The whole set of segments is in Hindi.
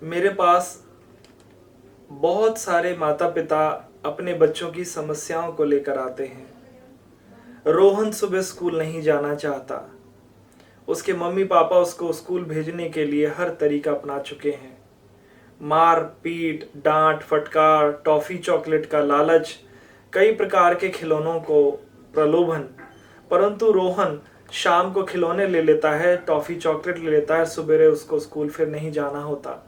मेरे पास बहुत सारे माता पिता अपने बच्चों की समस्याओं को लेकर आते हैं। रोहन सुबह स्कूल नहीं जाना चाहता। उसके मम्मी पापा उसको स्कूल भेजने के लिए हर तरीका अपना चुके हैं। मार पीट, डांट फटकार, टॉफी चॉकलेट का लालच, कई प्रकार के खिलौनों को प्रलोभन। परंतु रोहन शाम को खिलौने ले लेता है, टॉफी चॉकलेट ले लेता है, सवेरे उसको स्कूल फिर नहीं जाना होता।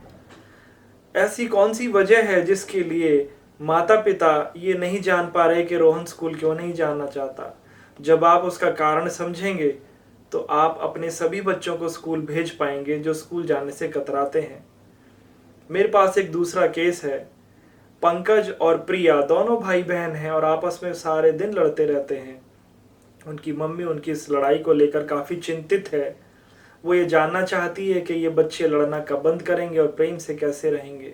ऐसी कौन सी वजह है जिसके लिए माता पिता ये नहीं जान पा रहे कि रोहन स्कूल क्यों नहीं जाना चाहता? जब आप उसका कारण समझेंगे तो आप अपने सभी बच्चों को स्कूल भेज पाएंगे जो स्कूल जाने से कतराते हैं। मेरे पास एक दूसरा केस है। पंकज और प्रिया दोनों भाई बहन हैं और आपस में सारे दिन लड़ते रहते हैं। उनकी मम्मी उनकी इस लड़ाई को लेकर काफी चिंतित है। वो ये जानना चाहती है कि ये बच्चे लड़ना कब बंद करेंगे और प्रेम से कैसे रहेंगे।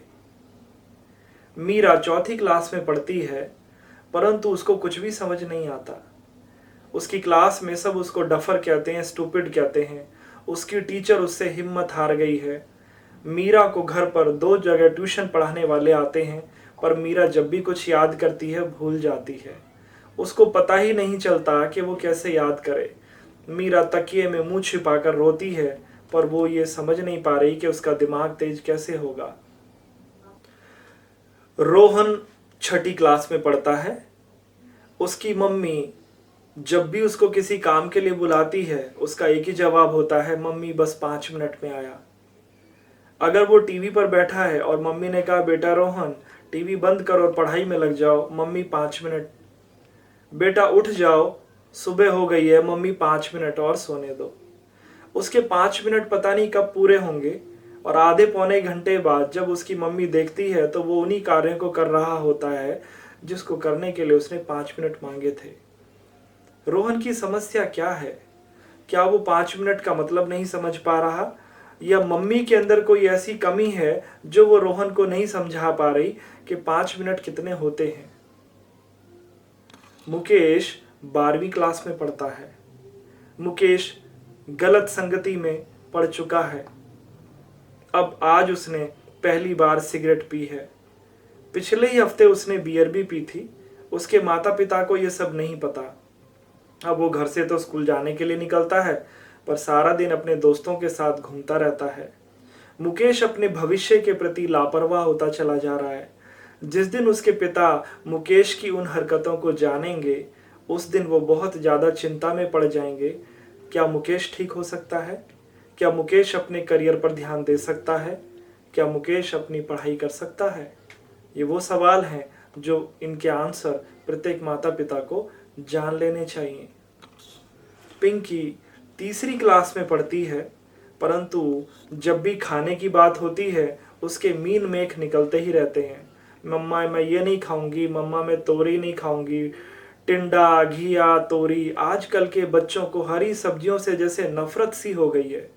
मीरा चौथी क्लास में पढ़ती है, परंतु उसको कुछ भी समझ नहीं आता। उसकी क्लास में सब उसको डफर कहते हैं, स्टूपिड कहते हैं। उसकी टीचर उससे हिम्मत हार गई है। मीरा को घर पर 2 जगह ट्यूशन पढ़ाने वाले आते हैं, पर मीरा जब भी कुछ याद करती है भूल जाती है। उसको पता ही नहीं चलता कि वो कैसे याद करे। मीरा तकिए में मुंह छिपाकर रोती है, पर वो ये समझ नहीं पा रही कि उसका दिमाग तेज कैसे होगा। रोहन छठी क्लास में पढ़ता है। उसकी मम्मी जब भी उसको किसी काम के लिए बुलाती है, उसका एक ही जवाब होता है, मम्मी बस 5 मिनट में आया। अगर वो टीवी पर बैठा है और मम्मी ने कहा, बेटा रोहन टीवी बंद करो और पढ़ाई में लग जाओ, मम्मी 5 मिनट। बेटा उठ जाओ, सुबह हो गई है, मम्मी 5 मिनट और सोने दो। उसके 5 मिनट पता नहीं कब पूरे होंगे और आधे पौने घंटे बाद जब उसकी मम्मी देखती है तो वो उन्हीं कार्यों को कर रहा होता है जिसको करने के लिए उसने 5 मिनट मांगे थे। रोहन की समस्या क्या है? क्या वो 5 मिनट का मतलब नहीं समझ पा रहा, या मम्मी के अंदर कोई ऐसी कमी है जो वो रोहन को नहीं समझा पा रही कि 5 मिनट कितने होते हैं? मुकेश 12वीं क्लास में पढ़ता है। मुकेश गलत संगति में पड़ चुका है। अब आज उसने पहली बार सिगरेट पी है। पिछले ही हफ्ते उसने बियर भी पी थी। उसके माता पिता को यह सब नहीं पता। अब वो घर से तो स्कूल जाने के लिए निकलता है, पर सारा दिन अपने दोस्तों के साथ घूमता रहता है। मुकेश अपने भविष्य के प्रति लापरवाह होता चला जा रहा है। जिस दिन उसके पिता मुकेश की उन हरकतों को जानेंगे, उस दिन वो बहुत ज़्यादा चिंता में पड़ जाएंगे। क्या मुकेश ठीक हो सकता है? क्या मुकेश अपने करियर पर ध्यान दे सकता है? क्या मुकेश अपनी पढ़ाई कर सकता है? ये वो सवाल हैं जो इनके आंसर प्रत्येक माता पिता को जान लेने चाहिए। पिंकी तीसरी क्लास में पढ़ती है, परंतु जब भी खाने की बात होती है उसके मीन मेख निकलते ही रहते हैं। मम्मा मैं ये नहीं खाऊंगी, मम्मा मैं तोरी नहीं खाऊंगी। टिंडा, घिया, तोरी, आजकल के बच्चों को हरी सब्जियों से जैसे नफरत सी हो गई है।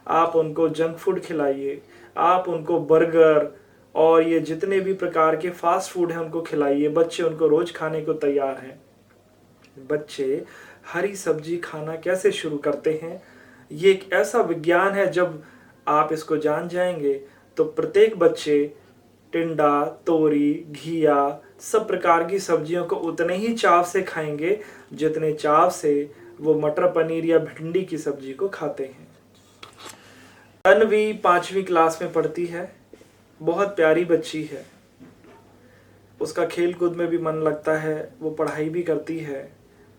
आप उनको जंक फूड खिलाइए, आप उनको बर्गर और ये जितने भी प्रकार के फास्ट फूड हैं उनको खिलाइए, बच्चे उनको रोज खाने को तैयार हैं। बच्चे हरी सब्जी खाना कैसे शुरू करते हैं, ये एक ऐसा विज्ञान है। जब आप इसको जान जाएंगे तो प्रत्येक बच्चे टिंडा, तोरी, घिया, सब प्रकार की सब्जियों को उतने ही चाव से खाएंगे जितने चाव से वो मटर पनीर या भिंडी की सब्जी को खाते हैं। तन्वी 5वीं क्लास में पढ़ती है। बहुत प्यारी बच्ची है। उसका खेल कूद में भी मन लगता है, वो पढ़ाई भी करती है,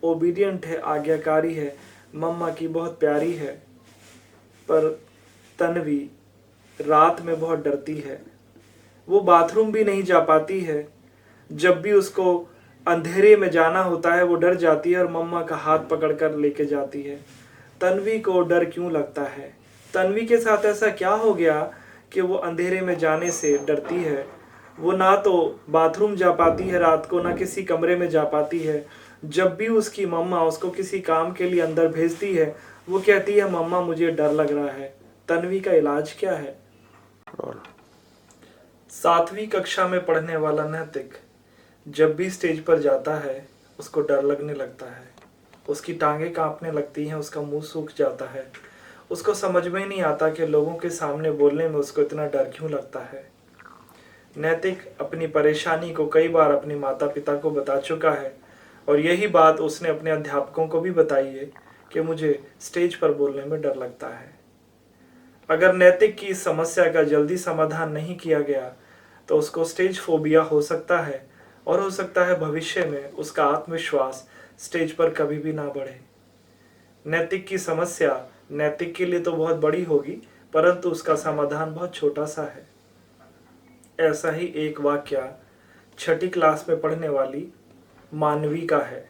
ओबीडियंट है, आज्ञाकारी है, मम्मा की बहुत प्यारी है। पर तन्वी रात में बहुत डरती है। वो बाथरूम भी नहीं जा पाती है। जब भी उसको अंधेरे में जाना होता है वो डर जाती है और मम्मा का हाथ पकड़कर लेके जाती है। तन्वी को डर क्यों लगता है? तन्वी के साथ ऐसा क्या हो गया कि वो अंधेरे में जाने से डरती है? वो ना तो बाथरूम जा पाती है रात को, ना किसी कमरे में जा पाती है। जब भी उसकी मम्मा उसको किसी काम के लिए अंदर भेजती है वो कहती है, मम्मा मुझे डर लग रहा है। तन्वी का इलाज क्या है? 7वीं कक्षा में पढ़ने वाला नैतिक जब भी स्टेज पर जाता है उसको डर लगने लगता है। उसकी टांगें कांपने लगती हैं, उसका मुंह सूख जाता है, उसको समझ में ही नहीं आता कि लोगों के सामने बोलने में उसको इतना डर क्यों लगता है। नैतिक अपनी परेशानी को कई बार अपने माता पिता को बता चुका है और यही बात उसने अपने अध्यापकों को भी बताई है कि मुझे स्टेज पर बोलने में डर लगता है। अगर नैतिक की इस समस्या का जल्दी समाधान नहीं किया गया तो उसको स्टेज फोबिया हो सकता है और हो सकता है भविष्य में उसका आत्मविश्वास स्टेज पर कभी भी ना बढ़े। नैतिक की समस्या नैतिक के लिए तो बहुत बड़ी होगी, परंतु उसका समाधान बहुत छोटा सा है। ऐसा ही एक वाक्य 6ठी क्लास में पढ़ने वाली मानवी का है।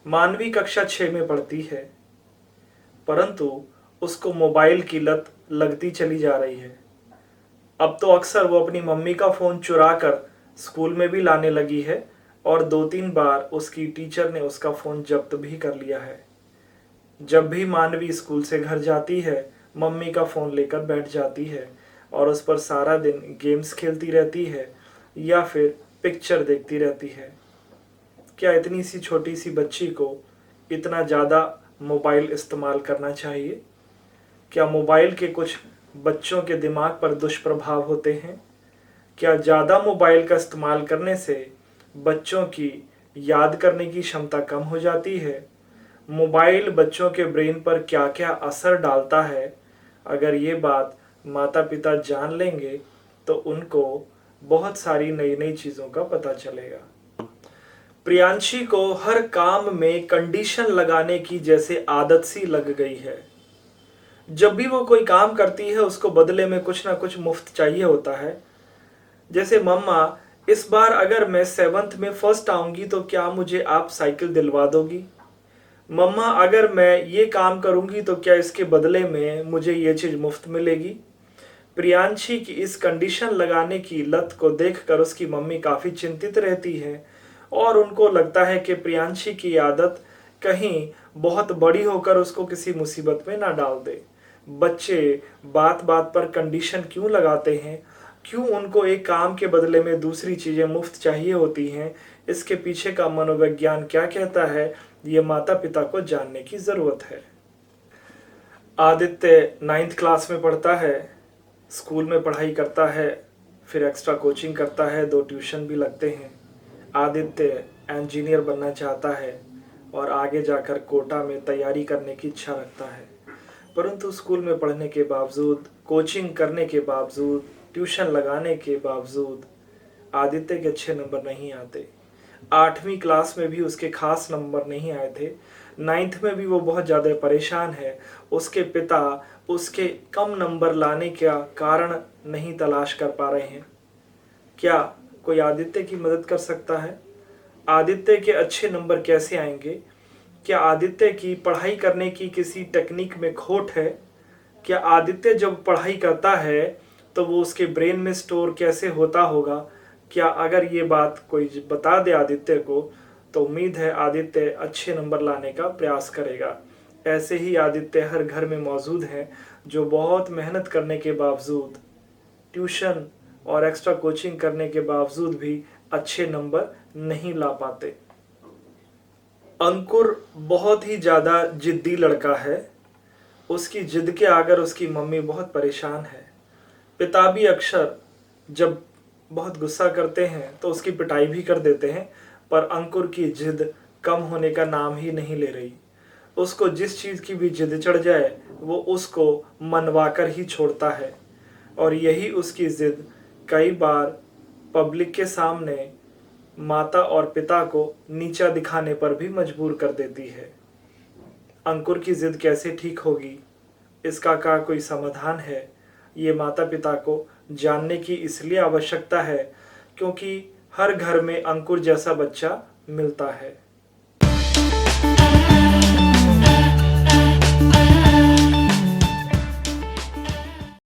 मानवी कक्षा 6 में पढ़ती है, परंतु उसको मोबाइल की लत लगती चली जा रही है। अब तो अक्सर वो अपनी मम्मी का फ़ोन चुरा कर स्कूल में भी लाने लगी है और 2-3 बार उसकी टीचर ने उसका फ़ोन जब्त भी कर लिया है। जब भी मानवी स्कूल से घर जाती है, मम्मी का फ़ोन लेकर बैठ जाती है और उस पर सारा दिन गेम्स खेलती रहती है या फिर पिक्चर देखती रहती है। क्या इतनी सी छोटी सी बच्ची को इतना ज़्यादा मोबाइल इस्तेमाल करना चाहिए? क्या मोबाइल के कुछ बच्चों के दिमाग पर दुष्प्रभाव होते हैं? क्या ज़्यादा मोबाइल का इस्तेमाल करने से बच्चों की याद करने की क्षमता कम हो जाती है? मोबाइल बच्चों के ब्रेन पर क्या क्या असर डालता है? अगर ये बात माता पिता जान लेंगे तो उनको बहुत सारी नई नई चीज़ों का पता चलेगा। प्रियांशी को हर काम में कंडीशन लगाने की जैसे आदत सी लग गई है। जब भी वो कोई काम करती है उसको बदले में कुछ ना कुछ मुफ्त चाहिए होता है। जैसे मम्मा, इस बार अगर मैं 7th में फर्स्ट आऊंगी तो क्या मुझे आप साइकिल दिलवा दोगी? मम्मा, अगर मैं ये काम करूंगी तो क्या इसके बदले में मुझे ये चीज़ मुफ्त मिलेगी? प्रियांशी की इस कंडीशन लगाने की लत को देखकर उसकी मम्मी काफ़ी चिंतित रहती है और उनको लगता है कि प्रियांशी की आदत कहीं बहुत बड़ी होकर उसको किसी मुसीबत में ना डाल दे। बच्चे बात बात पर कंडीशन क्यों लगाते हैं? क्यों उनको एक काम के बदले में दूसरी चीज़ें मुफ्त चाहिए होती हैं? इसके पीछे का मनोविज्ञान क्या कहता है, ये माता पिता को जानने की ज़रूरत है। आदित्य 9th क्लास में पढ़ता है, स्कूल में पढ़ाई करता है, फिर एक्स्ट्रा कोचिंग करता है, 2 ट्यूशन भी लगते हैं। आदित्य इंजीनियर बनना चाहता है और आगे जाकर कोटा में तैयारी करने की इच्छा रखता है, परंतु स्कूल में पढ़ने के बावजूद, कोचिंग करने के बावजूद, ट्यूशन लगाने के बावजूद आदित्य के अच्छे नंबर नहीं आते। 8वीं क्लास में भी उसके खास नंबर नहीं आए थे। 9th में भी वो बहुत ज़्यादा परेशान है। उसके पिता उसके कम नंबर लाने का कारण नहीं तलाश कर पा रहे हैं। क्या कोई आदित्य की मदद कर सकता है? आदित्य के अच्छे नंबर कैसे आएंगे? क्या आदित्य की पढ़ाई करने की किसी टेक्निक में खोट है? क्या आदित्य जब पढ़ाई करता है तो वो उसके ब्रेन में स्टोर कैसे होता होगा? क्या अगर ये बात कोई बता दे आदित्य को तो उम्मीद है आदित्य अच्छे नंबर लाने का प्रयास करेगा। ऐसे ही आदित्य हर घर में मौजूद हैं जो बहुत मेहनत करने के बावजूद, ट्यूशन और एक्स्ट्रा कोचिंग करने के बावजूद भी अच्छे नंबर नहीं ला पाते। अंकुर बहुत ही ज़्यादा जिद्दी लड़का है। उसकी जिद के आकर उसकी मम्मी बहुत परेशान है। पिता भी अक्सर जब बहुत गुस्सा करते हैं तो उसकी पिटाई भी कर देते हैं, पर अंकुर की जिद कम होने का नाम ही नहीं ले रही। उसको जिस चीज़ की भी जिद चढ़ जाए वो उसको मनवाकर ही छोड़ता है और यही उसकी जिद कई बार पब्लिक के सामने माता और पिता को नीचा दिखाने पर भी मजबूर कर देती है। अंकुर की जिद कैसे ठीक होगी, इसका क्या कोई समाधान है? ये माता पिता को जानने की इसलिए आवश्यकता है क्योंकि हर घर में अंकुर जैसा बच्चा मिलता है।